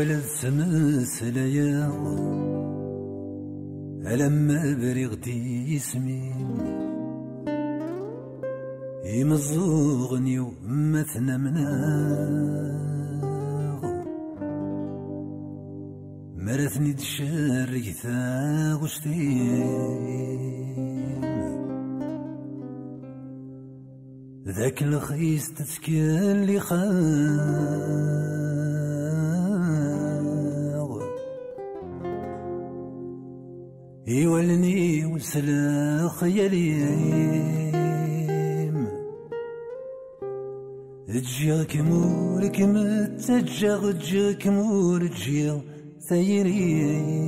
ولد سمسليا ألما برغتي اسمي يمزوغني ومثنى مناغ مرثني تشارك ثاغشتيم ذاك الخيس تتكالي خاغ يولني وسلا خياليم تجيك مورك متجغ تجيك مور تجيغ ثيريم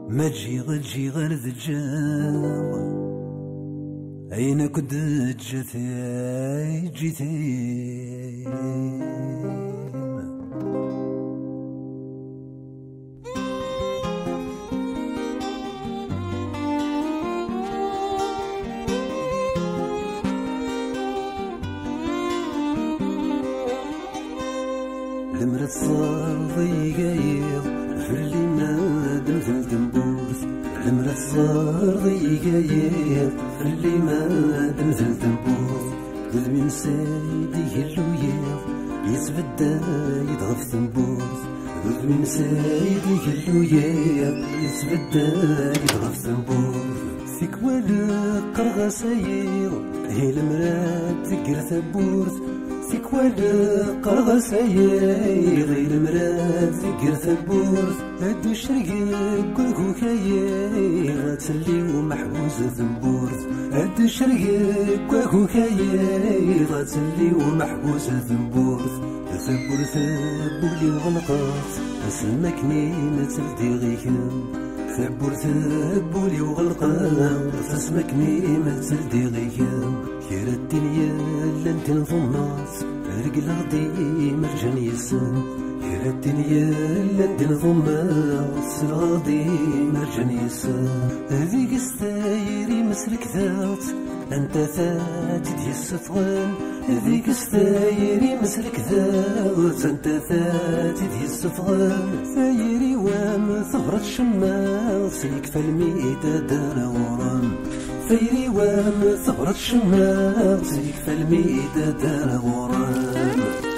ما تجي غير ذجاغ أين كنت جيتي جيتي المرت صاضي قايض في اللي نادم في الدنبورث المرت صاضي قايض في اللي نادم في الدنبورث ذل من سيدي هلويا يتبدا يضغف ثنبورث ذل من سيدي هلويا يتبدا يضغف ثنبورث فيك ولا قرغة ساير هي المرات تقر ثبورث فيك ولا قرغة ساير غير المرات تقر ثبورث هادو شرقك وكو كاير غتسلي ومحبوسة ثنبورث هادو شرقك وكو كاير غتسلي ومحبوسة ثنبورث ثبورث بولي وغلقات اسمكني نتلدي غيكم ثبورث بولي وغلقات اسمكني نتلدي غيكم خير الدنيا لانت نظنات رجل غدي مرجان يسن خير الدنيا لانت نظنات غدي مرجان يسن هذيك ستايري مسلك ذات انت ثاتي ديال السفغان هذيك ستايري مسلك ذات انت ثاتي ديال السفغان ثايري وام ثغرة الشماس يكفى الميدة دار غرام ثايري وام ثغرة الشماس يكفى الميدة دار غرام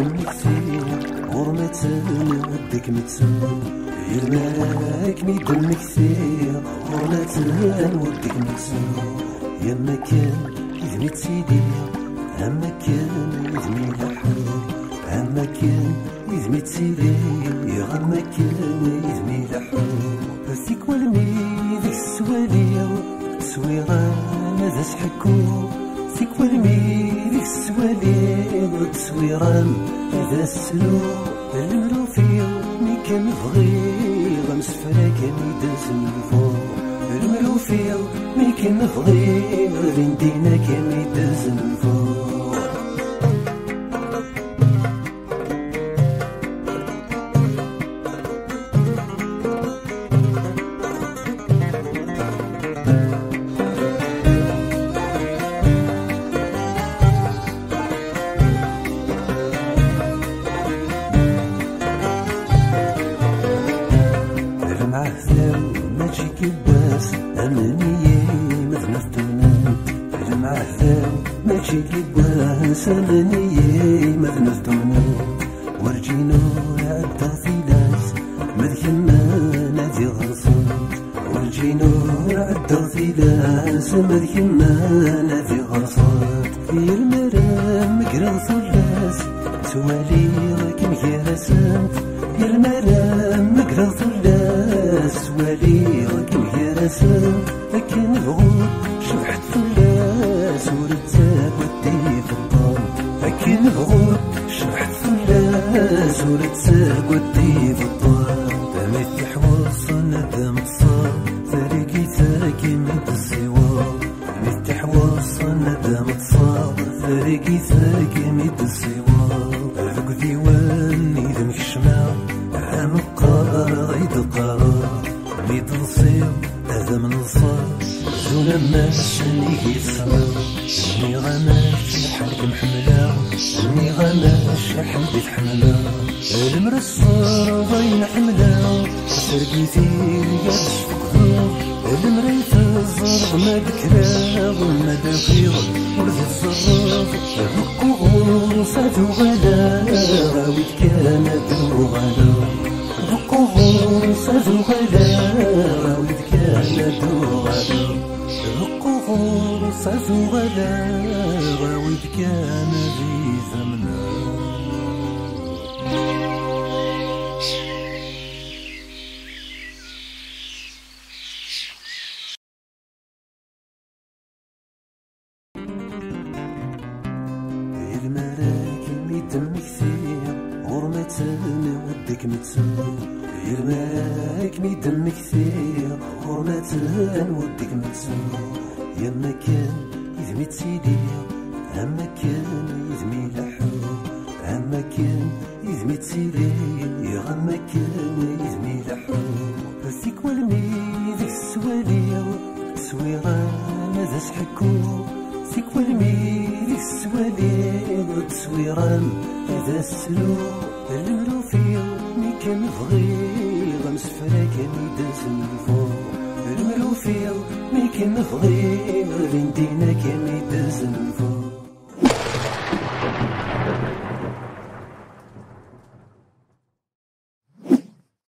دمك فيه غرمة ودك متسوق يرماك مي دمك فيه غرمة ودك متسوق يما كان يذمي تسيدي أما كان يذمي لحوق أما كان يذمي تسيدي أما كان يذمي لحوق فيك والمي ذيك السوالي سويران هذا سحكو فيك والمي ذيك السوالي تصويران هذا السلو المرو فيه مي كان بغي غمس فراك مي داز الفوق المرو فيه مي كان بغي غير ندينا كمي داز الفوق ماشي لباس أمنية مذنب دونو ورجينو عدى ثلاث مذكما نادي غرصات ورجينو عدى ثلاث مذكما نادي غرصات في المرام مقرا ثلاث سوالي راكم هرسات في المرام مقرا ثلاث سوالي راكم هرسات لكن الغود شبحت ثلاث ورتاب ودي في الطام لكن الغود شبحت ثلاث ورتاب ودي في الطام دامت حواصنا دامت صار فريقي تاكي من السوار دامت حواصنا دامت صار فريقي تاكي من السوار هذوك ديواني ذمك الشمال عام نصيب هذا من الصاد زونا ماش اللي يسمع اني غماش حالك محملة اني غماش حالك حملة المرسر ضاين حملة سرقيتي قادش فقدو المريت الزرق ما ذكرى وما دخيل ورد الزرق بقوه صادو غلا غاويت كانت وغلا بقوه صادو غلا غاويت كانت وغلا بقوه صادو غلا غاويت كان ذي زمنا دم كثير غرمتنا ودك متسوق يرماك مي دم كثير غرمتنا ودك متسوق يا ما كان يدمي تسيدي اما كان يدمي لحو اما كان يدمي تسيدي اما كان يدمي لحو فيك والمي ذيك السوالي سويران هذا سحكو فيك والمي ذيك السوالي تسويران هذا السلو الملوفية مي كان بغي غمس فراك مي داز الفوق الملوفية مي كان بغي غير ندينا كمي داز الفوق